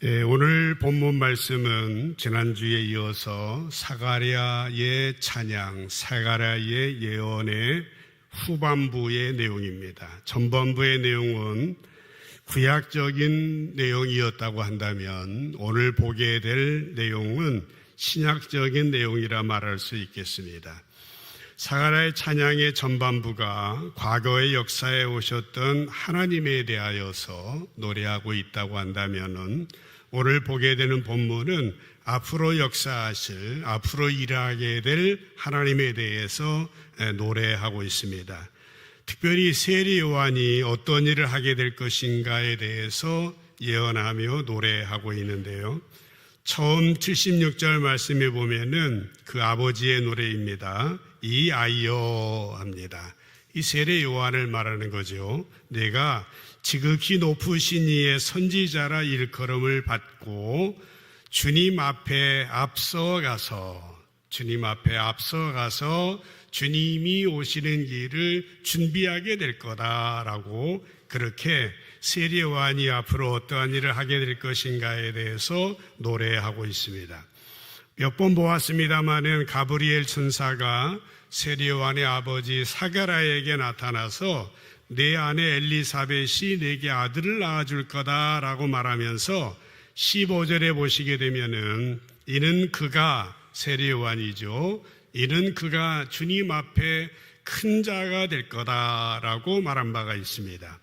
오늘 본문 말씀은 지난주에 이어서 사가랴의 찬양, 사가랴의 예언의 후반부의 내용입니다. 전반부의 내용은 구약적인 내용이었다고 한다면 오늘 보게 될 내용은 신약적인 내용이라 말할 수 있겠습니다. 사가랴의 찬양의 전반부가 과거의 역사에 오셨던 하나님에 대하여서 노래하고 있다고 한다면은 오늘 보게 되는 본문은 앞으로 역사하실, 앞으로 일하게 될 하나님에 대해서 노래하고 있습니다. 특별히 세례 요한이 어떤 일을 하게 될 것인가에 대해서 예언하며 노래하고 있는데요. 처음 76절 말씀에 보면은 그 아버지의 노래입니다. 이 아이여 합니다. 이 세례 요한을 말하는 거죠. 내가 지극히 높으신 이의 선지자라 일컬음을 받고 주님 앞에 앞서가서 주님이 오시는 길을 준비하게 될 거다라고 그렇게 세례 요한이 앞으로 어떠한 일을 하게 될 것인가에 대해서 노래하고 있습니다. 몇 번 보았습니다마는 가브리엘 천사가 세례 요한의 아버지 사가랴에게 나타나서 내 아내 엘리사벳이 내게 아들을 낳아줄 거다라고 말하면서 15절에 보시게 되면은 이는 그가 세례 요한이죠. 이는 그가 주님 앞에 큰 자가 될 거다라고 말한 바가 있습니다.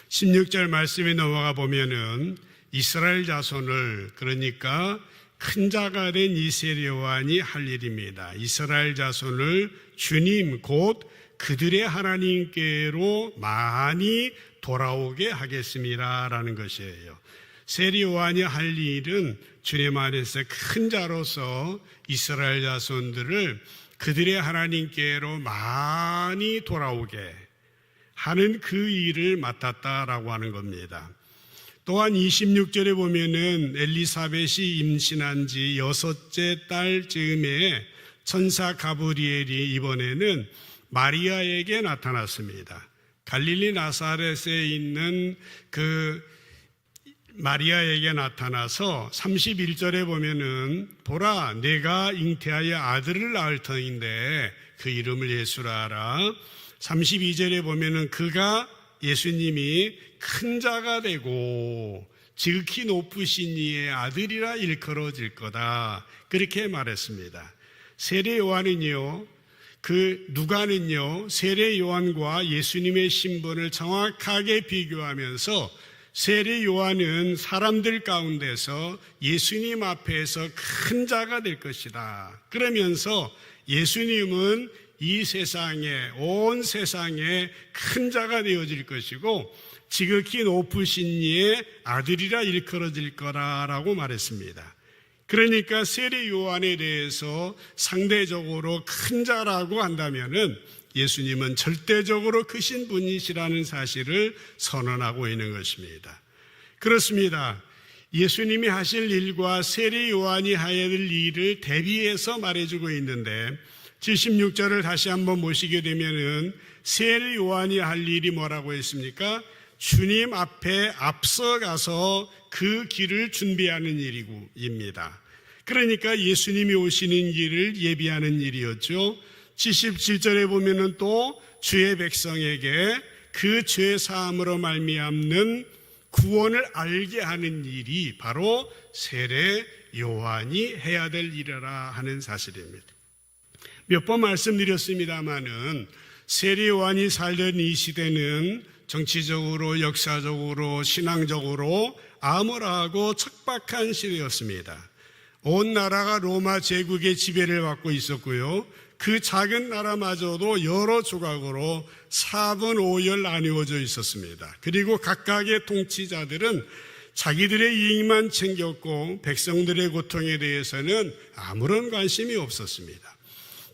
16절 말씀에 넘어가 보면은 이스라엘 자손을, 그러니까 큰 자가 된 이 세례 요한이 할 일입니다. 이스라엘 자손을 주님 곧 그들의 하나님께로 많이 돌아오게 하겠습니다라는 것이에요. 세례 요한이 할 일은 주님 안에서 큰 자로서 이스라엘 자손들을 그들의 하나님께로 많이 돌아오게 하는 그 일을 맡았다라고 하는 겁니다. 또한 26절에 보면은 엘리사벳이 임신한 지 6째 달 즈음에 천사 가브리엘이 이번에는 마리아에게 나타났습니다. 갈릴리 나사렛에 있는 그 마리아에게 나타나서 31절에 보면은 보라 내가 잉태하여 아들을 낳을 터인데 그 이름을 예수라 하라. 32절에 보면은 그가 예수님이 큰 자가 되고 지극히 높으신 이의 아들이라 일컬어질 거다 그렇게 말했습니다. 세례 요한은요, 누가는요 세례 요한과 예수님의 신분을 정확하게 비교하면서 세례 요한은 사람들 가운데서 예수님 앞에서 큰 자가 될 것이다 그러면서 예수님은 이 세상에, 온 세상에 큰 자가 되어질 것이고 지극히 높으신 이의 아들이라 일컬어질 거라라고 말했습니다. 그러니까 세례 요한에 대해서 상대적으로 큰 자라고 한다면은 예수님은 절대적으로 크신 분이시라는 사실을 선언하고 있는 것입니다. 그렇습니다. 예수님이 하실 일과 세례 요한이 해야 될 일을 대비해서 말해주고 있는데 76절을 다시 한번 보시게 되면은 세례 요한이 할 일이 뭐라고 했습니까? 주님 앞에 앞서가서 그 길을 준비하는 일입니다. 그러니까 예수님이 오시는 길을 예비하는 일이었죠. 77절에 보면은 또 주의 백성에게 그 죄 사함으로 말미암는 구원을 알게 하는 일이 바로 세례 요한이 해야 될 일이라 하는 사실입니다. 몇 번 말씀드렸습니다마는 세례 요한이 살던 이 시대는 정치적으로, 역사적으로, 신앙적으로 암울하고 척박한 시대였습니다. 온 나라가 로마 제국의 지배를 받고 있었고요. 그 작은 나라마저도 여러 조각으로 4분 5열 나뉘어져 있었습니다. 그리고 각각의 통치자들은 자기들의 이익만 챙겼고 백성들의 고통에 대해서는 아무런 관심이 없었습니다.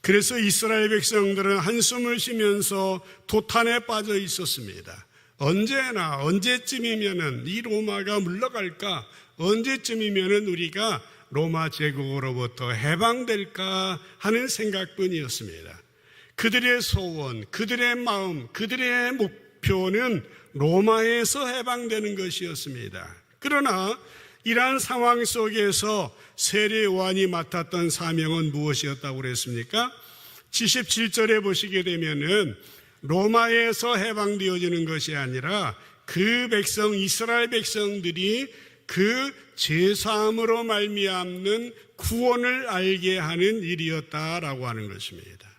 그래서 이스라엘 백성들은 한숨을 쉬면서 도탄에 빠져 있었습니다. 언제쯤이면은 이 로마가 물러갈까? 언제쯤이면은 우리가 로마 제국으로부터 해방될까 하는 생각뿐이었습니다. 그들의 소원, 그들의 마음, 그들의 목표는 로마에서 해방되는 것이었습니다. 그러나 이러한 상황 속에서 세례요한이 맡았던 사명은 무엇이었다고 그랬습니까? 77절에 보시게 되면은 로마에서 해방되어지는 것이 아니라 그 백성, 이스라엘 백성들이 그 제사함으로 말미암는 구원을 알게 하는 일이었다라고 하는 것입니다.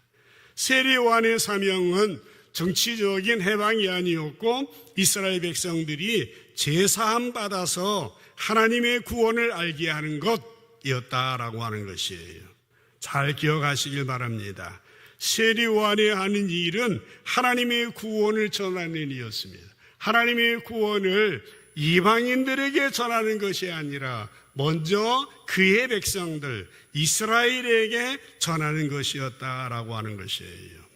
세례요한의 사명은 정치적인 해방이 아니었고 이스라엘 백성들이 제사함 받아서 하나님의 구원을 알게 하는 것이었다라고 하는 것이에요. 잘 기억하시길 바랍니다. 세례요한이 하는 일은 하나님의 구원을 전하는 일이었습니다. 하나님의 구원을 이방인들에게 전하는 것이 아니라 먼저 그의 백성들 이스라엘에게 전하는 것이었다라고 하는 것이에요.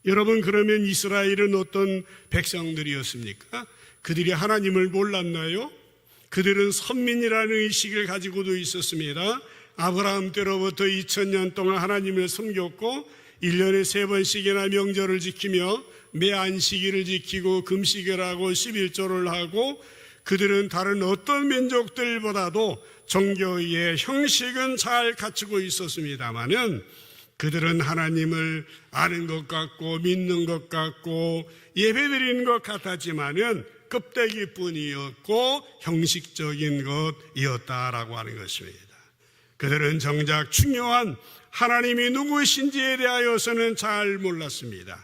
여러분, 그러면 이스라엘은 어떤 백성들이었습니까? 그들이 하나님을 몰랐나요? 그들은 선민이라는 의식을 가지고도 있었습니다. 아브라함 때로부터 2000년 동안 하나님을 섬겼고 1년에 3번씩이나 명절을 지키며 매 안식일을 지키고 금식을 하고 11조를 하고 그들은 다른 어떤 민족들보다도 종교의 형식은 잘 갖추고 있었습니다마는 그들은 하나님을 아는 것 같고 믿는 것 같고 예배드리는 것 같았지만은 껍데기뿐이었고 형식적인 것이었다라고 하는 것입니다. 그들은 정작 중요한 하나님이 누구신지에 대하여서는 잘 몰랐습니다.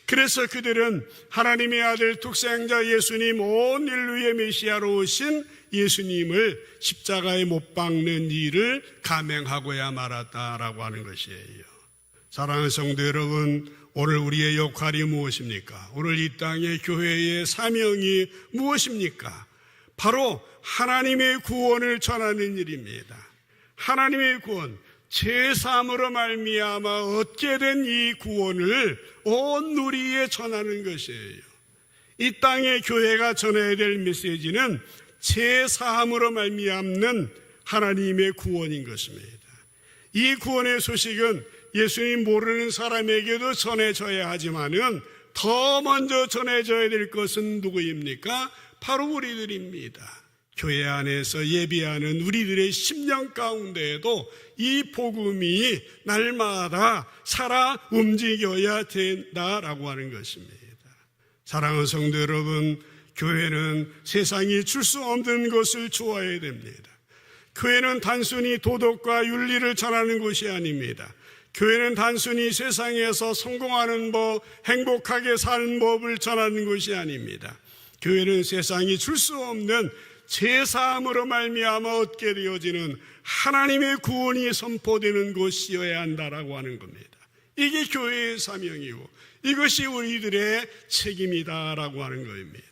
그래서 그들은 하나님의 아들 독생자 예수님, 온 인류의 메시아로 오신 예수님을 십자가에 못 박는 일을 감행하고야 말았다라고 하는 것이에요. 사랑하는 성도 여러분, 오늘 우리의 역할이 무엇입니까? 오늘 이 땅의 교회의 사명이 무엇입니까? 바로 하나님의 구원을 전하는 일입니다. 하나님의 구원, 제3으로 말미암아 얻게 된 이 구원을 온 누리에 전하는 것이에요. 이 땅의 교회가 전해야 될 메시지는 제3으로 말미암는 하나님의 구원인 것입니다. 이 구원의 소식은 예수님 모르는 사람에게도 전해져야 하지만은 더 먼저 전해져야 될 것은 누구입니까? 바로 우리들입니다. 교회 안에서 예비하는 우리들의 심령 가운데에도 이 복음이 날마다 살아 움직여야 된다라고 하는 것입니다. 사랑하는 성도 여러분, 교회는 세상이 줄 수 없는 것을 주어야 됩니다. 교회는 단순히 도덕과 윤리를 전하는 곳이 아닙니다. 교회는 단순히 세상에서 성공하는 법, 행복하게 사는 법을 전하는 것이 아닙니다. 교회는 세상이 줄 수 없는 제3으로 말미암아 얻게 되어지는 하나님의 구원이 선포되는 곳이어야 한다라고 하는 겁니다. 이게 교회의 사명이고 이것이 우리들의 책임이다라고 하는 겁니다.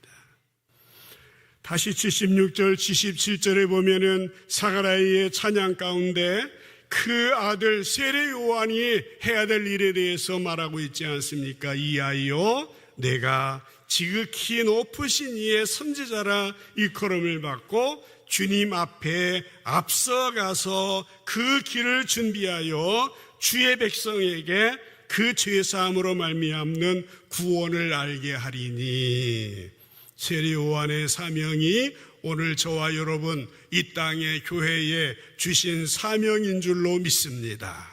다시 76절, 77절에 보면은 사가랴의 찬양 가운데 그 아들 세례 요한이 해야 될 일에 대해서 말하고 있지 않습니까? 이 아이요, 내가 지극히 높으신 이의 선지자라 일컬음을 받고 주님 앞에 앞서가서 그 길을 준비하여 주의 백성에게 그 죄사함으로 말미암는 구원을 알게 하리니. 세례 요한의 사명이 오늘 저와 여러분 이 땅의 교회에 주신 사명인 줄로 믿습니다.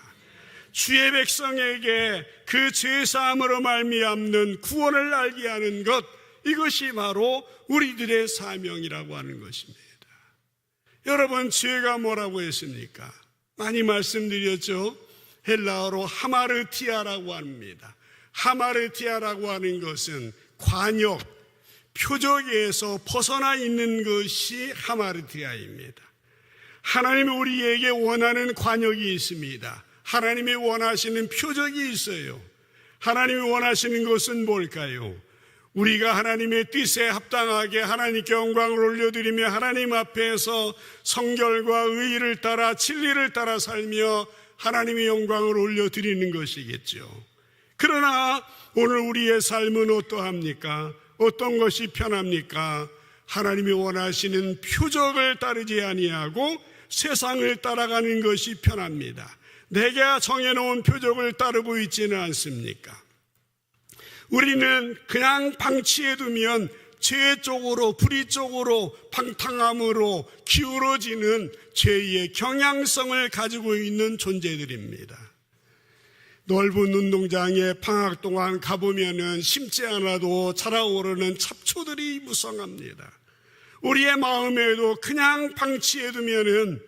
주의 백성에게 그 죄사함으로 말미암는 구원을 알게 하는 것, 이것이 바로 우리들의 사명이라고 하는 것입니다. 여러분, 죄가 뭐라고 했습니까? 많이 말씀드렸죠. 헬라어로 하마르티아라고 합니다. 하마르티아라고 하는 것은 관역, 표적에서 벗어나 있는 것이 하마르티아입니다. 하나님이 우리에게 원하는 관역이 있습니다. 하나님이 원하시는 표적이 있어요. 하나님이 원하시는 것은 뭘까요? 우리가 하나님의 뜻에 합당하게 하나님께 영광을 올려드리며 하나님 앞에서 성결과 의의를 따라 진리를 따라 살며 하나님의 영광을 올려드리는 것이겠죠. 그러나 오늘 우리의 삶은 어떠합니까? 어떤 것이 편합니까? 하나님이 원하시는 표적을 따르지 아니하고 세상을 따라가는 것이 편합니다. 내가 정해놓은 표적을 따르고 있지는 않습니까? 우리는 그냥 방치해두면 죄 쪽으로, 불의 쪽으로, 방탕함으로 기울어지는 죄의 경향성을 가지고 있는 존재들입니다. 넓은 운동장에 방학 동안 가보면은 심지 않아도 자라오르는 잡초들이 무성합니다. 우리의 마음에도 그냥 방치해두면은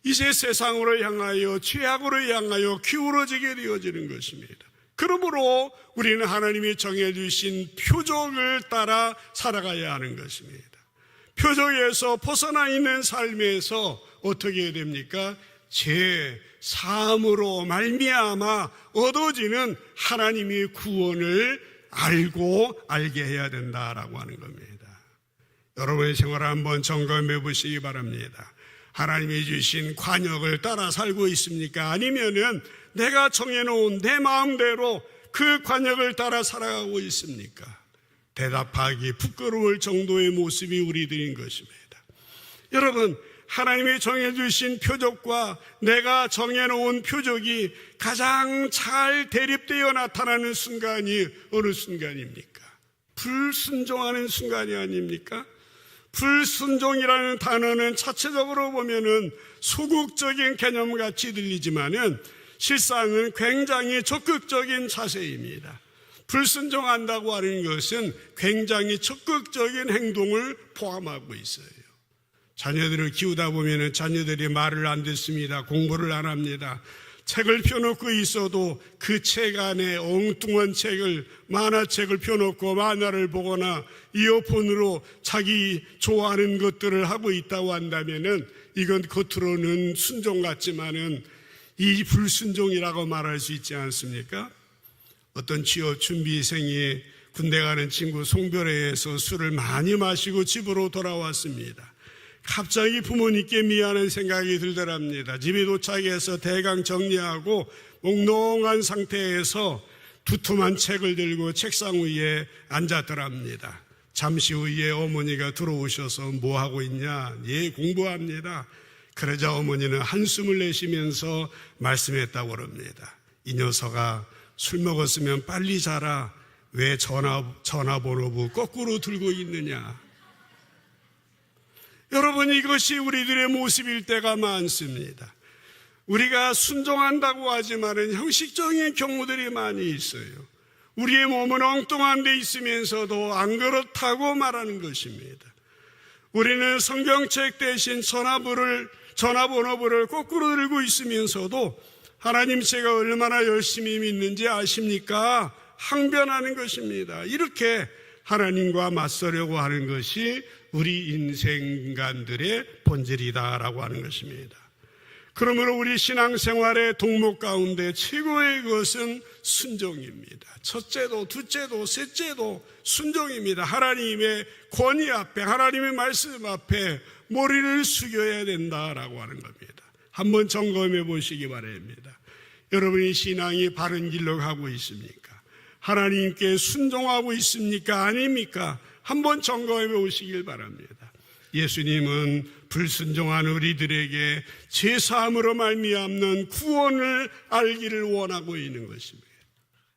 이제 세상으로 향하여, 죄악으로 향하여 기울어지게 되어지는 것입니다. 그러므로 우리는 하나님이 정해주신 표적을 따라 살아가야 하는 것입니다. 표적에서 벗어나 있는 삶에서 어떻게 됩니까? 죄 사함으로 말미암아 얻어지는 하나님의 구원을 알게 해야 된다라고 하는 겁니다. 여러분의 생활을 한번 점검해 보시기 바랍니다. 하나님이 주신 관역을 따라 살고 있습니까? 아니면은 내가 정해놓은 내 마음대로 그 관역을 따라 살아가고 있습니까? 대답하기 부끄러울 정도의 모습이 우리들인 것입니다. 여러분, 하나님이 정해주신 표적과 내가 정해놓은 표적이 가장 잘 대립되어 나타나는 순간이 어느 순간입니까? 불순종하는 순간이 아닙니까? 불순종이라는 단어는 자체적으로 보면은 소극적인 개념같이 들리지만은 실상은 굉장히 적극적인 자세입니다. 불순종한다고 하는 것은 굉장히 적극적인 행동을 포함하고 있어요. 자녀들을 키우다 보면은 자녀들이 말을 안 듣습니다. 공부를 안 합니다. 책을 펴놓고 있어도 그 책 안에 엉뚱한 책을, 만화책을 펴놓고 만화를 보거나 이어폰으로 자기 좋아하는 것들을 하고 있다고 한다면은 이건 겉으로는 순종 같지만은 이 불순종이라고 말할 수 있지 않습니까? 어떤 취업 준비생이 군대 가는 친구 송별회에서 술을 많이 마시고 집으로 돌아왔습니다. 갑자기 부모님께 미안한 생각이 들더랍니다. 집에 도착해서 대강 정리하고 몽롱한 상태에서 두툼한 책을 들고 책상 위에 앉았더랍니다. 잠시 후에 어머니가 들어오셔서 뭐 하고 있냐? 예, 공부합니다. 그러자 어머니는 한숨을 내쉬면서 말씀했다고 합니다. 이 녀석아, 술 먹었으면 빨리 자라. 왜 전화번호부 거꾸로 들고 있느냐? 여러분, 이것이 우리들의 모습일 때가 많습니다. 우리가 순종한다고 하지만은 형식적인 경우들이 많이 있어요. 우리의 몸은 엉뚱한 데 있으면서도 안 그렇다고 말하는 것입니다. 우리는 성경책 대신 전화번호부를 거꾸로 들고 있으면서도 하나님 제가 얼마나 열심히 믿는지 아십니까? 항변하는 것입니다. 이렇게 하나님과 맞서려고 하는 것이 우리 인생관들의 본질이다라고 하는 것입니다. 그러므로 우리 신앙생활의 동목 가운데 최고의 것은 순종입니다. 첫째도 둘째도 셋째도 순종입니다. 하나님의 권위 앞에, 하나님의 말씀 앞에 머리를 숙여야 된다라고 하는 겁니다. 한번 점검해 보시기 바랍니다. 여러분의 신앙이 바른 길로 가고 있습니까? 하나님께 순종하고 있습니까? 아닙니까? 한번 점검해 보시길 바랍니다. 예수님은 불순종한 우리들에게 죄사함으로 말미암는 구원을 알기를 원하고 있는 것입니다.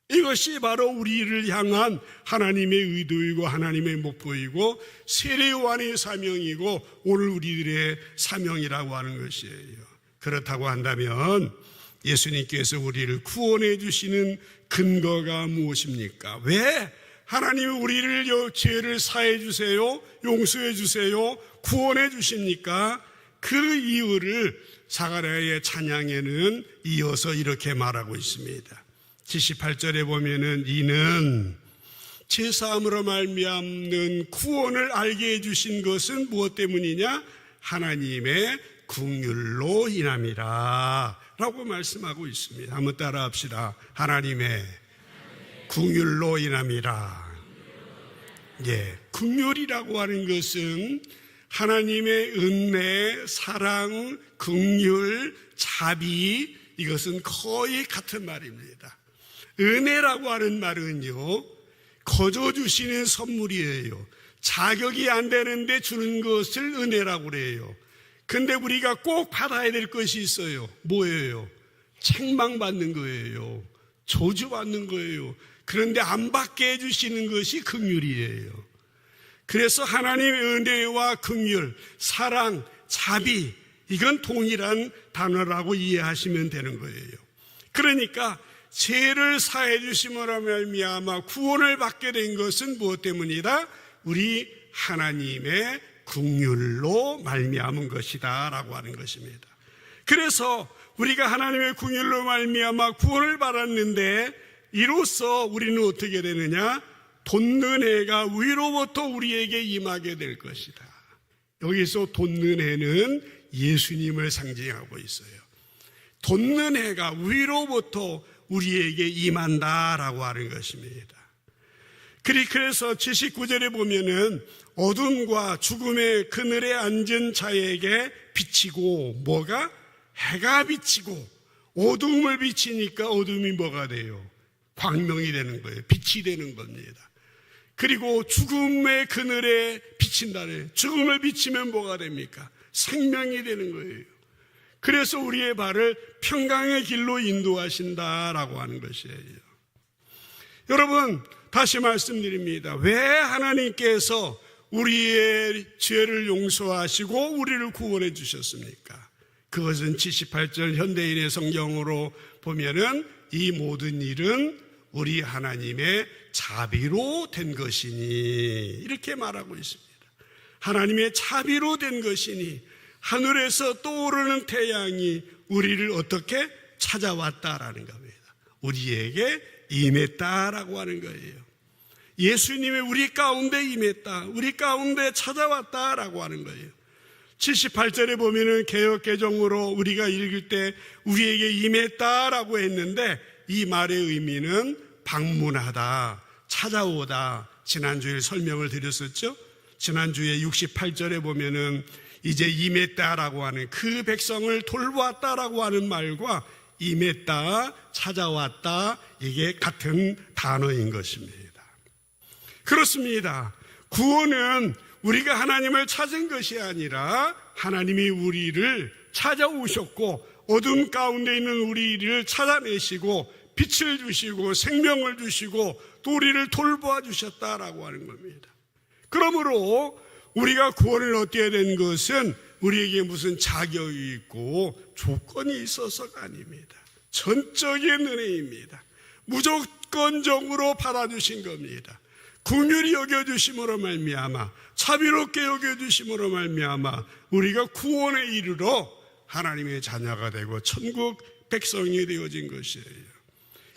이것이 바로 우리를 향한 하나님의 의도이고 하나님의 목표이고 세례요한의 사명이고 오늘 우리들의 사명이라고 하는 것이에요. 그렇다고 한다면 예수님께서 우리를 구원해 주시는 근거가 무엇입니까? 왜 하나님이 우리를 죄를 사해 주세요, 용서해 주세요, 구원해 주십니까? 그 이유를 사가랴의 찬양에는 이어서 이렇게 말하고 있습니다. 78절에 보면은 이는 죄사함으로 말미암는 구원을 알게 해주신 것은 무엇 때문이냐? 하나님의 긍휼로 인함이라 라고 말씀하고 있습니다. 한번 따라 합시다. 하나님의 긍휼로 인함이라. 예, 긍휼이라고 하는 것은 하나님의 은혜, 사랑, 긍휼, 자비, 이것은 거의 같은 말입니다. 은혜라고 하는 말은요, 거저 주시는 선물이에요. 자격이 안 되는데 주는 것을 은혜라고 그래요. 근데 우리가 꼭 받아야 될 것이 있어요. 뭐예요? 책망받는 거예요. 저주받는 거예요. 그런데 안 받게 해주시는 것이 긍휼이에요. 그래서 하나님의 은혜와 긍휼, 사랑, 자비, 이건 동일한 단어라고 이해하시면 되는 거예요. 그러니까 죄를 사해 주심으로 말미암아 구원을 받게 된 것은 무엇 때문이다? 우리 하나님의 긍휼로 말미암은 것이다 라고 하는 것입니다. 그래서 우리가 하나님의 긍휼로 말미암아 구원을 받았는데 이로써 우리는 어떻게 되느냐? 돋는 해가 위로부터 우리에게 임하게 될 것이다. 여기서 돋는 해는 예수님을 상징하고 있어요. 돋는 해가 위로부터 우리에게 임한다라고 하는 것입니다. 그래서 79절에 보면은 어둠과 죽음의 그늘에 앉은 자에게 비치고, 뭐가? 해가 비치고, 어둠을 비치니까 어둠이 뭐가 돼요? 광명이 되는 거예요. 빛이 되는 겁니다. 그리고 죽음의 그늘에 비친다네. 죽음을 비치면 뭐가 됩니까? 생명이 되는 거예요. 그래서 우리의 발을 평강의 길로 인도하신다라고 하는 것이에요. 여러분, 다시 말씀드립니다. 왜 하나님께서 우리의 죄를 용서하시고 우리를 구원해 주셨습니까? 그것은 78절 현대인의 성경으로 보면은 이 모든 일은 우리 하나님의 자비로 된 것이니, 이렇게 말하고 있습니다. 하나님의 자비로 된 것이니 하늘에서 떠오르는 태양이 우리를 어떻게 찾아왔다라는 겁니다. 우리에게 임했다라고 하는 거예요. 예수님이 우리 가운데 임했다, 우리 가운데 찾아왔다라고 하는 거예요. 78절에 보면은 개역개정으로 우리가 읽을 때 우리에게 임했다라고 했는데 이 말의 의미는 방문하다, 찾아오다. 지난주에 설명을 드렸었죠. 지난주에 68절에 보면은 이제 임했다라고 하는, 그 백성을 돌보았다라고 하는 말과 임했다, 찾아왔다, 이게 같은 단어인 것입니다. 그렇습니다. 구원은 우리가 하나님을 찾은 것이 아니라 하나님이 우리를 찾아오셨고 어둠 가운데 있는 우리를 찾아내시고 빛을 주시고 생명을 주시고 또 우리를 돌보아 주셨다라고 하는 겁니다. 그러므로 우리가 구원을 얻게 된 것은 우리에게 무슨 자격이 있고 조건이 있어서가 아닙니다. 전적인 은혜입니다. 무조건적으로 받아주신 겁니다. 긍휼히 여겨주심으로 말미암아, 자비롭게 여겨주심으로 말미암아 우리가 구원에 이르러 하나님의 자녀가 되고 천국 백성이 되어진 것이에요.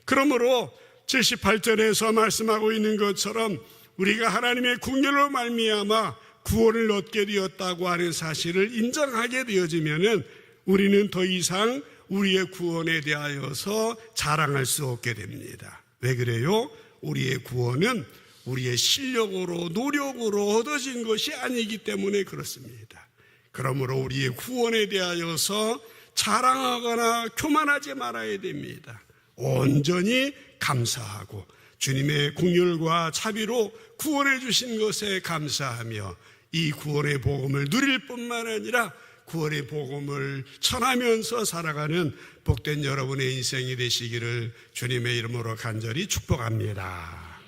그러므로 78절에서 말씀하고 있는 것처럼 우리가 하나님의 긍휼로 말미암아 구원을 얻게 되었다고 하는 사실을 인정하게 되어지면은 우리는 더 이상 우리의 구원에 대하여서 자랑할 수 없게 됩니다. 왜 그래요? 우리의 구원은 우리의 실력으로 노력으로 얻어진 것이 아니기 때문에 그렇습니다. 그러므로 우리의 구원에 대하여서 자랑하거나 교만하지 말아야 됩니다. 온전히 감사하고 주님의 긍휼과 자비로 구원해 주신 것에 감사하며 이 구원의 복음을 누릴 뿐만 아니라 구원의 복음을 전하면서 살아가는 복된 여러분의 인생이 되시기를 주님의 이름으로 간절히 축복합니다.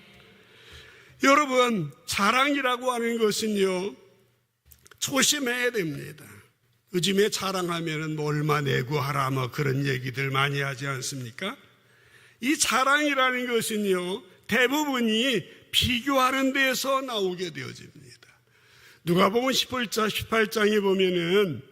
여러분, 자랑이라고 하는 것은요, 조심해야 됩니다. 요즘에 자랑하면은 뭐 얼마 내고 하라 뭐 그런 얘기들 많이 하지 않습니까? 이 자랑이라는 것은요, 대부분이 비교하는 데서 나오게 되어집니다. 누가복음 18장에 보면은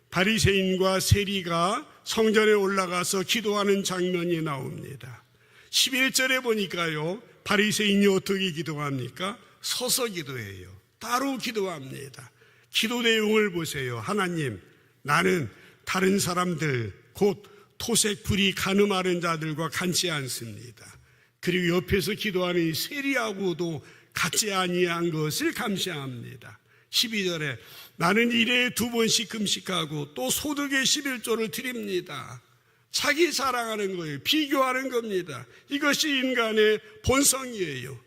바리새인과 세리가 성전에 올라가서 기도하는 장면이 나옵니다. 11절에 보니까요, 바리새인이 어떻게 기도합니까? 서서 기도해요. 따로 기도합니다. 기도 내용을 보세요. 하나님, 나는 다른 사람들 곧 토색 불이 가늠하는 자들과 같지 않습니다. 그리고 옆에서 기도하는 이 세리하고도 같지 아니한 것을 감사합니다. 12절에 나는 일에 2번씩 금식하고 또 소득의 11조를 드립니다. 자기 자랑하는 거예요. 비교하는 겁니다. 이것이 인간의 본성이에요.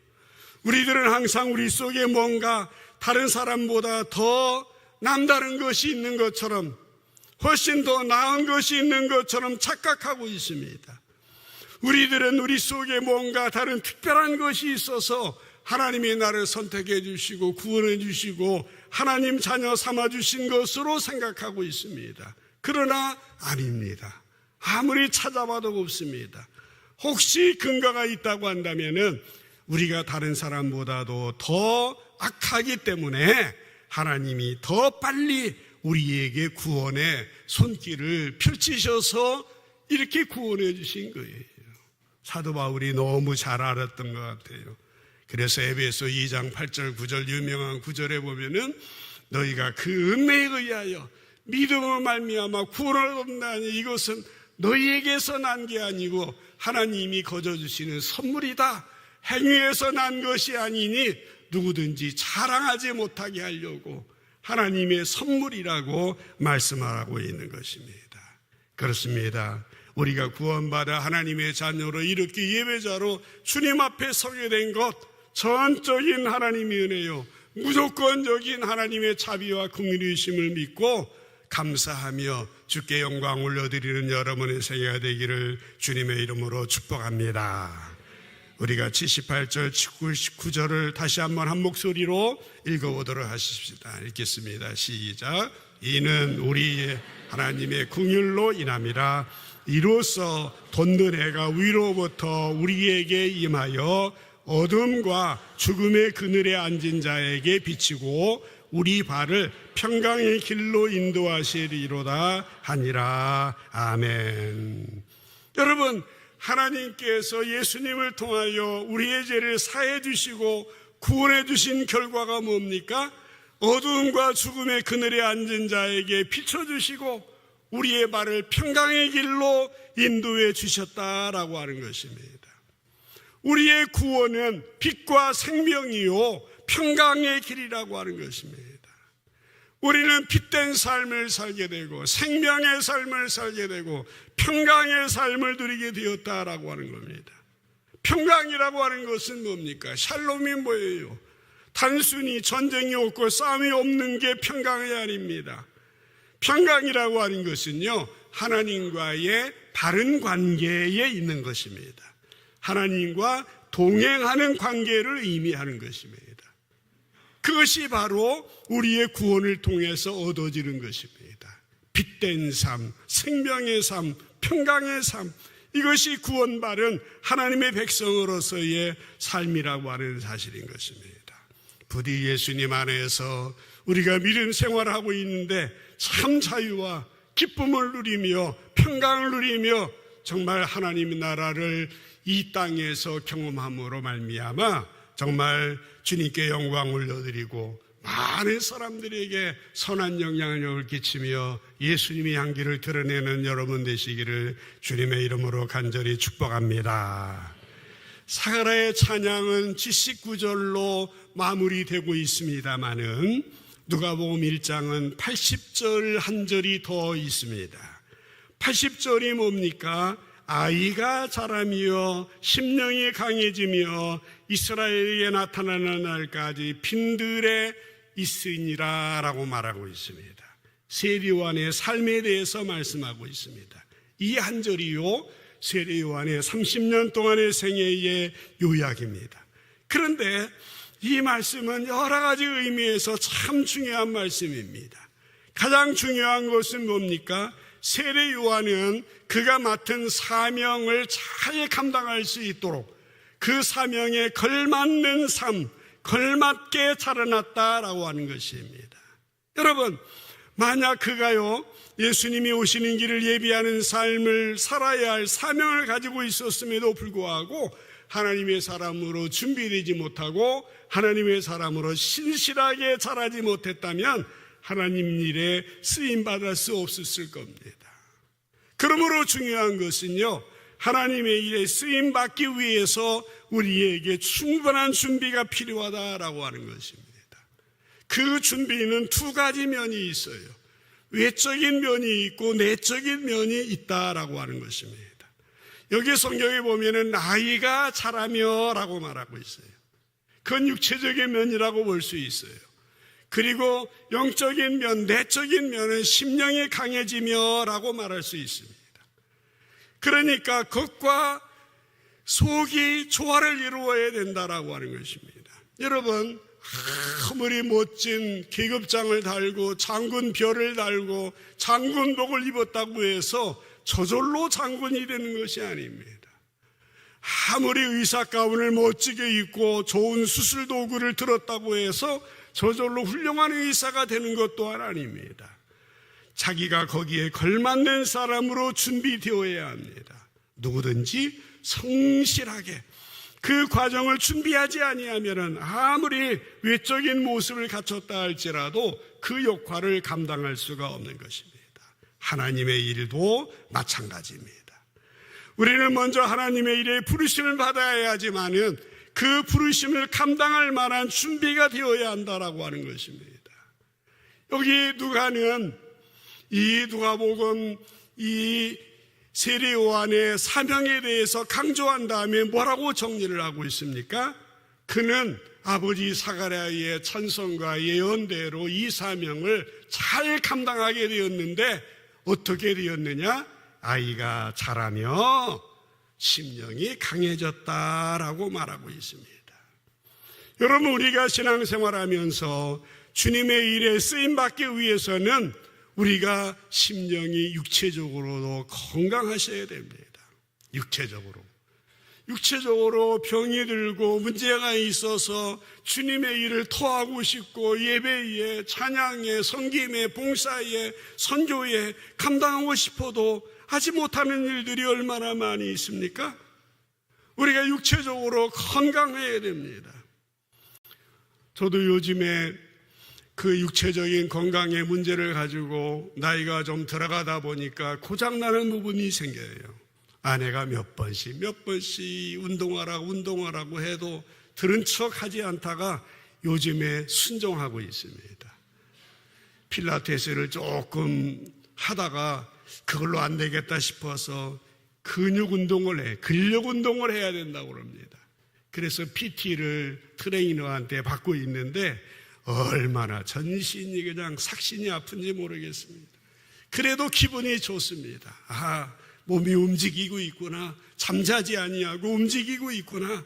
우리들은 항상 우리 속에 뭔가 다른 사람보다 더 남다른 것이 있는 것처럼, 훨씬 더 나은 것이 있는 것처럼 착각하고 있습니다. 우리들은 우리 속에 뭔가 다른 특별한 것이 있어서 하나님이 나를 선택해 주시고 구원해 주시고 하나님 자녀 삼아 주신 것으로 생각하고 있습니다. 그러나 아닙니다. 아무리 찾아봐도 없습니다. 혹시 근거가 있다고 한다면은 우리가 다른 사람보다도 더 악하기 때문에 하나님이 더 빨리 우리에게 구원의 손길을 펼치셔서 이렇게 구원해 주신 거예요. 사도 바울이 너무 잘 알았던 것 같아요. 그래서 에베소 2장 8절 9절 유명한 구절에 보면은 너희가 그 은혜에 의하여 믿음으로 말미암아 구원을 얻는다니 이것은 너희에게서 난 게 아니고 하나님이 거저주시는 선물이다. 행위에서 난 것이 아니니 누구든지 자랑하지 못하게 하려고 하나님의 선물이라고 말씀하고 있는 것입니다. 그렇습니다. 우리가 구원받아 하나님의 자녀로 이렇게 예배자로 주님 앞에 서게 된 것 전적인 하나님의 은혜요, 무조건적인 하나님의 자비와 긍휼이심을 믿고 감사하며 주께 영광 올려드리는 여러분의 생애가 되기를 주님의 이름으로 축복합니다. 우리가 78절, 79절을 다시 한번 한 목소리로 읽어보도록 하십시다. 읽겠습니다. 시작. 이는 우리의 하나님의 긍휼로 인함이라. 이로써 돋는 해가 위로부터 우리에게 임하여 어둠과 죽음의 그늘에 앉은 자에게 비치고 우리 발을 평강의 길로 인도하시리로다 하니라. 아멘. 여러분, 하나님께서 예수님을 통하여 우리의 죄를 사해 주시고 구원해 주신 결과가 뭡니까? 어두움과 죽음의 그늘에 앉은 자에게 비춰주시고 우리의 발을 평강의 길로 인도해 주셨다라고 하는 것입니다. 우리의 구원은 빛과 생명이요 평강의 길이라고 하는 것입니다. 우리는 빛된 삶을 살게 되고 생명의 삶을 살게 되고 평강의 삶을 누리게 되었다라고 하는 겁니다. 평강이라고 하는 것은 뭡니까? 샬롬이 뭐예요? 단순히 전쟁이 없고 싸움이 없는 게 평강이 아닙니다. 평강이라고 하는 것은요, 하나님과의 바른 관계에 있는 것입니다. 하나님과 동행하는 관계를 의미하는 것입니다. 그것이 바로 우리의 구원을 통해서 얻어지는 것입니다. 빛된 삶, 생명의 삶, 평강의 삶, 이것이 구원받은 하나님의 백성으로서의 삶이라고 하는 사실인 것입니다. 부디 예수님 안에서 우리가 믿음 생활을 하고 있는데 참 자유와 기쁨을 누리며 평강을 누리며 정말 하나님의 나라를 이 땅에서 경험함으로 말미암아 정말 주님께 영광 올려드리고 많은 사람들에게 선한 영향력을 끼치며 예수님의 향기를 드러내는 여러분 되시기를 주님의 이름으로 간절히 축복합니다. 사가랴의 찬양은 79절로 마무리되고 있습니다마는 누가복음 1장은 80절 한 절이 더 있습니다. 80절이 뭡니까? 아이가 자라며 심령이 강해지며 이스라엘에게 나타나는 날까지 빈들에 있으니라 라고 말하고 있습니다. 세례요한의 삶에 대해서 말씀하고 있습니다. 이 한 절이요, 세례요한의 30년 동안의 생애의 요약입니다. 그런데 이 말씀은 여러 가지 의미에서 참 중요한 말씀입니다. 가장 중요한 것은 뭡니까? 세례 요한은 그가 맡은 사명을 잘 감당할 수 있도록 그 사명에 걸맞는 삶, 걸맞게 자라났다라고 하는 것입니다. 여러분, 만약 그가요, 예수님이 오시는 길을 예비하는 삶을 살아야 할 사명을 가지고 있었음에도 불구하고 하나님의 사람으로 준비되지 못하고 하나님의 사람으로 신실하게 자라지 못했다면 하나님 일에 쓰임받을 수 없었을 겁니다. 그러므로 중요한 것은요, 하나님의 일에 쓰임받기 위해서 우리에게 충분한 준비가 필요하다라고 하는 것입니다. 그 준비는 두 가지 면이 있어요. 외적인 면이 있고 내적인 면이 있다라고 하는 것입니다. 여기 성경에 보면은 나이가 자라며 라고 말하고 있어요. 그건 육체적인 면이라고 볼 수 있어요. 그리고 영적인 면, 내적인 면은 심령이 강해지며 라고 말할 수 있습니다. 그러니까 겉과 속이 조화를 이루어야 된다라고 하는 것입니다. 여러분, 아무리 멋진 계급장을 달고 장군 별을 달고 장군복을 입었다고 해서 저절로 장군이 되는 것이 아닙니다. 아무리 의사가운을 멋지게 입고 좋은 수술 도구를 들었다고 해서 저절로 훌륭한 의사가 되는 것 또한 아닙니다. 자기가 거기에 걸맞는 사람으로 준비되어야 합니다. 누구든지 성실하게 그 과정을 준비하지 아니하면 아무리 외적인 모습을 갖췄다 할지라도 그 역할을 감당할 수가 없는 것입니다. 하나님의 일도 마찬가지입니다. 우리는 먼저 하나님의 일에 부르심을 받아야 하지만은 그 부르심을 감당할 만한 준비가 되어야 한다라고 하는 것입니다. 여기 누가는 이 누가복음 이 세례 요한의 사명에 대해서 강조한 다음에 뭐라고 정리를 하고 있습니까? 그는 아버지 사가랴의 찬송과 예언대로 이 사명을 잘 감당하게 되었는데 어떻게 되었느냐? 아이가 자라며 심령이 강해졌다라고 말하고 있습니다. 여러분, 우리가 신앙생활하면서 주님의 일에 쓰임받기 위해서는 우리가 심령이 육체적으로도 건강하셔야 됩니다. 육체적으로 병이 들고 문제가 있어서 주님의 일을 토하고 싶고 예배에, 찬양에, 섬김에, 봉사에, 선교에 감당하고 싶어도 하지 못하는 일들이 얼마나 많이 있습니까? 우리가 육체적으로 건강해야 됩니다. 저도 요즘에 그 육체적인 건강의 문제를 가지고 나이가 좀 들어가다 보니까 고장나는 부분이 생겨요. 아내가 몇 번씩 운동하라고 해도 들은 척 하지 않다가 요즘에 순종하고 있습니다. 필라테스를 조금 하다가 그걸로 안 되겠다 싶어서 근력 운동을 해야 된다고 그럽니다. 그래서 PT를 트레이너한테 받고 있는데 얼마나 전신이 그냥 삭신이 아픈지 모르겠습니다. 그래도 기분이 좋습니다. 몸이 움직이고 있구나. 잠자지 아니하고 움직이고 있구나.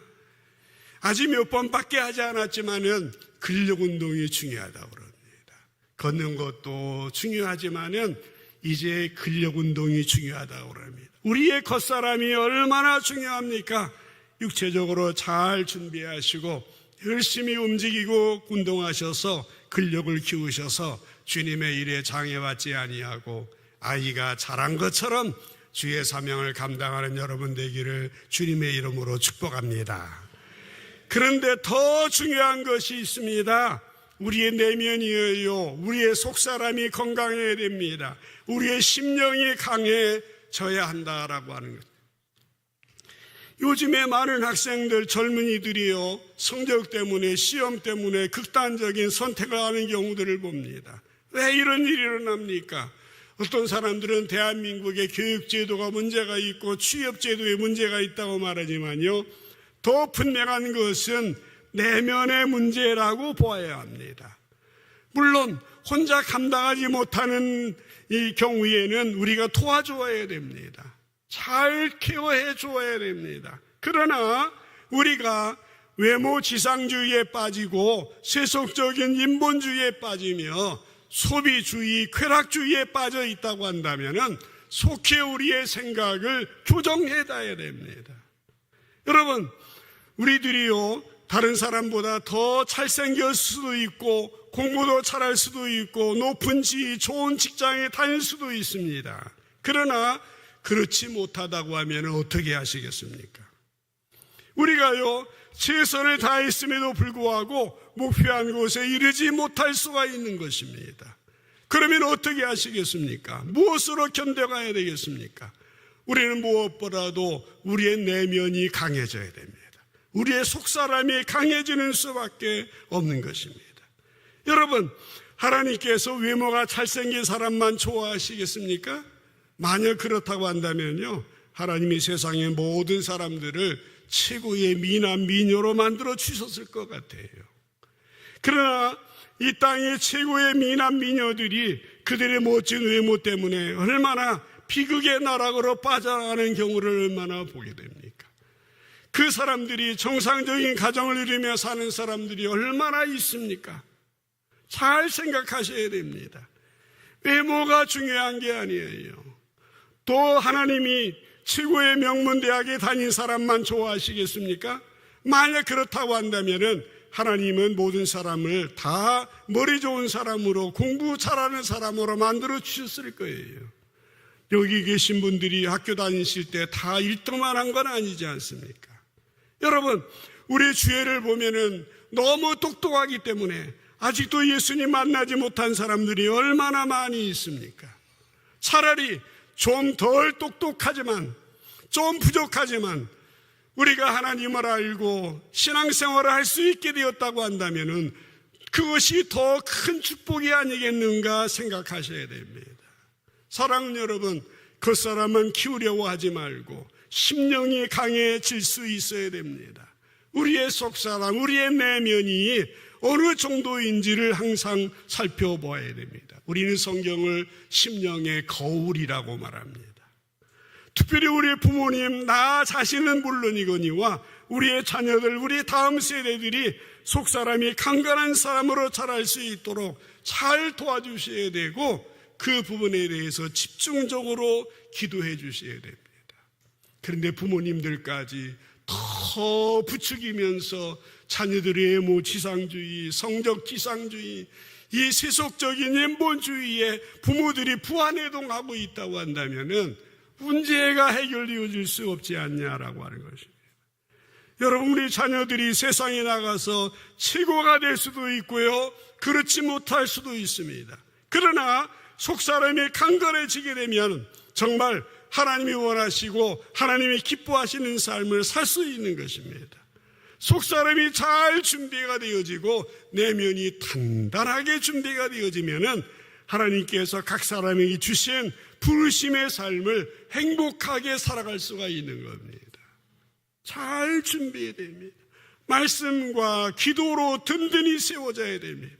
아직 몇 번밖에 하지 않았지만은 근력 운동이 중요하다고 그럽니다. 걷는 것도 중요하지만은 이제 근력 운동이 중요하다고 그럽니다. 우리의 겉사람이 얼마나 중요합니까? 육체적으로 잘 준비하시고 열심히 움직이고 운동하셔서 근력을 키우셔서 주님의 일에 장애받지 아니하고 아이가 자란 것처럼 주의 사명을 감당하는 여러분 되기를 주님의 이름으로 축복합니다. 그런데 더 중요한 것이 있습니다. 우리의 내면이에요. 우리의 속사람이 건강해야 됩니다. 우리의 심령이 강해져야 한다라고 하는 것. 요즘에 많은 학생들, 젊은이들이요, 성적 때문에, 시험 때문에 극단적인 선택을 하는 경우들을 봅니다. 왜 이런 일이 일어납니까? 어떤 사람들은 대한민국의 교육제도가 문제가 있고 취업제도에 문제가 있다고 말하지만요, 더 분명한 것은 내면의 문제라고 보아야 합니다. 물론 혼자 감당하지 못하는 이 경우에는 우리가 도와줘야 됩니다. 잘 케어해 줘야 됩니다. 그러나 우리가 외모 지상주의에 빠지고 세속적인 인본주의에 빠지며 소비주의, 쾌락주의에 빠져 있다고 한다면 속히 우리의 생각을 교정해야 됩니다. 여러분, 우리들이요, 다른 사람보다 더 잘생길 수도 있고 공부도 잘할 수도 있고 높은 지위, 좋은 직장에 다닐 수도 있습니다. 그러나 그렇지 못하다고 하면 어떻게 하시겠습니까? 우리가요, 최선을 다했음에도 불구하고 목표한 곳에 이르지 못할 수가 있는 것입니다. 그러면 어떻게 하시겠습니까? 무엇으로 견뎌가야 되겠습니까? 우리는 무엇보다도 우리의 내면이 강해져야 됩니다. 우리의 속사람이 강해지는 수밖에 없는 것입니다. 여러분, 하나님께서 외모가 잘생긴 사람만 좋아하시겠습니까? 만약 그렇다고 한다면요, 하나님이 세상의 모든 사람들을 최고의 미남, 미녀로 만들어 주셨을 것 같아요. 그러나 이 땅의 최고의 미남, 미녀들이 그들의 멋진 외모 때문에 얼마나 비극의 나락으로 빠져나가는 경우를 얼마나 보게 됩니까? 그 사람들이 정상적인 가정을 이루며 사는 사람들이 얼마나 있습니까? 잘 생각하셔야 됩니다. 외모가 중요한 게 아니에요. 또 하나님이 최고의 명문대학에 다닌 사람만 좋아하시겠습니까? 만약 그렇다고 한다면은 하나님은 모든 사람을 다 머리 좋은 사람으로, 공부 잘하는 사람으로 만들어 주셨을 거예요. 여기 계신 분들이 학교 다니실 때 다 1등만 한 건 아니지 않습니까? 여러분, 우리 주애를 보면은 너무 똑똑하기 때문에 아직도 예수님 만나지 못한 사람들이 얼마나 많이 있습니까? 차라리 좀 덜 똑똑하지만, 좀 부족하지만 우리가 하나님을 알고 신앙생활을 할 수 있게 되었다고 한다면은 그것이 더 큰 축복이 아니겠는가 생각하셔야 됩니다. 사랑하는 여러분, 겉사람은 키우려고 하지 말고 심령이 강해질 수 있어야 됩니다. 우리의 속사람, 우리의 내면이 어느 정도인지를 항상 살펴보아야 됩니다. 우리는 성경을 심령의 거울이라고 말합니다. 특별히 우리 부모님, 나 자신은 물론이거니와 우리의 자녀들, 우리 다음 세대들이 속사람이 강건한 사람으로 자랄 수 있도록 잘 도와주셔야 되고 그 부분에 대해서 집중적으로 기도해 주셔야 됩니다. 그런데 부모님들까지 더 부추기면서 자녀들의 외모 지상주의, 성적 지상주의, 이 세속적인 인본주의에 부모들이 부안해동하고 있다고 한다면은 문제가 해결되어질 수 없지 않냐라고 하는 것입니다. 여러분, 우리 자녀들이 세상에 나가서 최고가 될 수도 있고요, 그렇지 못할 수도 있습니다. 그러나 속사람이 강건해지게 되면 정말 하나님이 원하시고 하나님이 기뻐하시는 삶을 살 수 있는 것입니다. 속사람이 잘 준비가 되어지고 내면이 단단하게 준비가 되어지면은 하나님께서 각 사람에게 주신 부르심의 삶을 행복하게 살아갈 수가 있는 겁니다. 잘 준비해야 됩니다. 말씀과 기도로 든든히 세워져야 됩니다.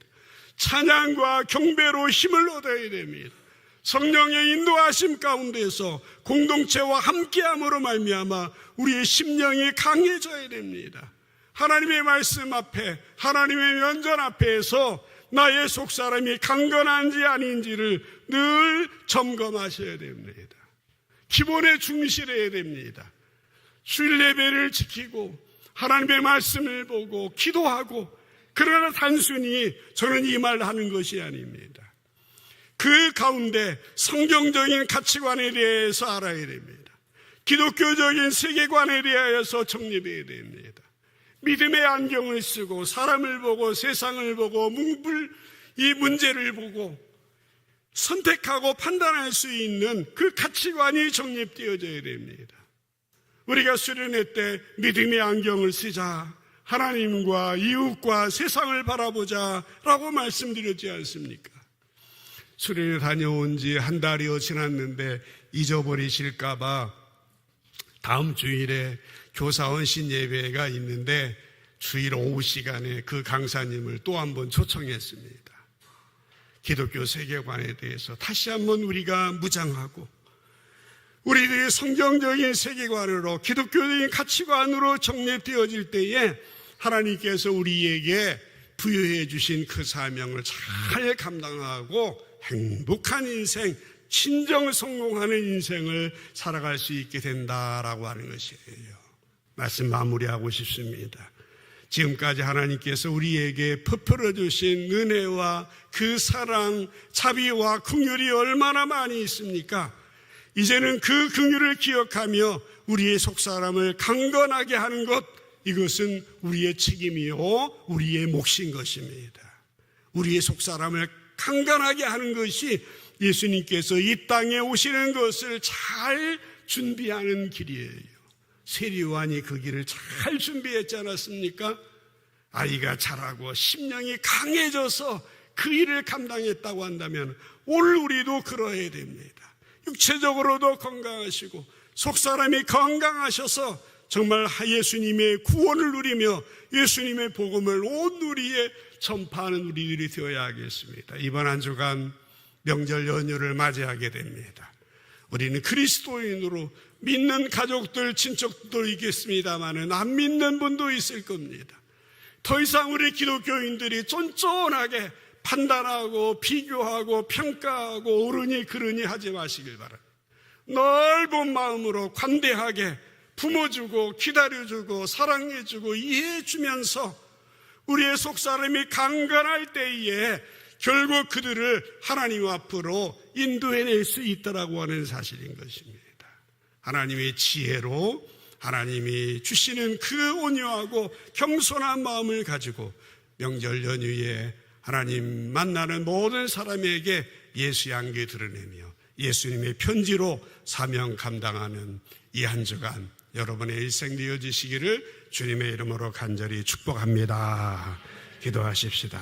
찬양과 경배로 힘을 얻어야 됩니다. 성령의 인도하심 가운데서 공동체와 함께함으로 말미암아 우리의 심령이 강해져야 됩니다. 하나님의 말씀 앞에, 하나님의 면전 앞에서 나의 속사람이 강건한지 아닌지를 늘 점검하셔야 됩니다. 기본에 충실해야 됩니다. 주일 예배를 지키고 하나님의 말씀을 보고 기도하고, 그러나 단순히 저는 이 말 하는 것이 아닙니다. 그 가운데 성경적인 가치관에 대해서 알아야 됩니다. 기독교적인 세계관에 대하여서 정립해야 됩니다. 믿음의 안경을 쓰고 사람을 보고 세상을 보고 이 문제를 보고 선택하고 판단할 수 있는 그 가치관이 정립되어져야 됩니다. 우리가 수련회 때 믿음의 안경을 쓰자, 하나님과 이웃과 세상을 바라보자 라고 말씀드렸지 않습니까? 수련회 다녀온 지 한 달여 지났는데 잊어버리실까 봐 다음 주일에 교사원 신예배가 있는데 주일 오후 시간에 그 강사님을 또 한 번 초청했습니다. 기독교 세계관에 대해서 다시 한번 우리가 무장하고 우리들의 성경적인 세계관으로, 기독교적인 가치관으로 정립되어질 때에 하나님께서 우리에게 부여해 주신 그 사명을 잘 감당하고 행복한 인생, 진정 성공하는 인생을 살아갈 수 있게 된다라고 하는 것이에요. 말씀 마무리하고 싶습니다. 지금까지 하나님께서 우리에게 베풀어 주신 은혜와 그 사랑, 자비와 긍휼이 얼마나 많이 있습니까? 이제는 그 긍휼을 기억하며 우리의 속사람을 강건하게 하는 것, 이것은 우리의 책임이요 우리의 몫인 것입니다. 우리의 속사람을 강건하게 하는 것이 예수님께서 이 땅에 오시는 것을 잘 준비하는 길이에요. 세리요한이 그 길을 잘 준비했지 않았습니까? 아이가 자라고 심령이 강해져서 그 일을 감당했다고 한다면 오늘 우리도 그러해야 됩니다. 육체적으로도 건강하시고 속사람이 건강하셔서 정말 예수님의 구원을 누리며 예수님의 복음을 온 누리에 전파하는 우리들이 되어야 하겠습니다. 이번 한 주간 명절 연휴를 맞이하게 됩니다. 우리는 그리스도인으로 믿는 가족들, 친척도 있겠습니다만은 안 믿는 분도 있을 겁니다. 더 이상 우리 기독교인들이 쫀쫀하게 판단하고 비교하고 평가하고 옳으니 그르니 하지 마시길 바랍니다. 넓은 마음으로 관대하게 품어주고 기다려주고 사랑해주고 이해해주면서 우리의 속사람이 강건할 때에 결국 그들을 하나님 앞으로 인도해낼 수 있다라고 하는 사실인 것입니다. 하나님의 지혜로 하나님이 주시는 그 온유하고 겸손한 마음을 가지고 명절 연휴에 하나님 만나는 모든 사람에게 예수의 향기 드러내며 예수님의 편지로 사명 감당하는 이 한 주간 여러분의 일생 되어지시기를 주님의 이름으로 간절히 축복합니다. 기도하십시다.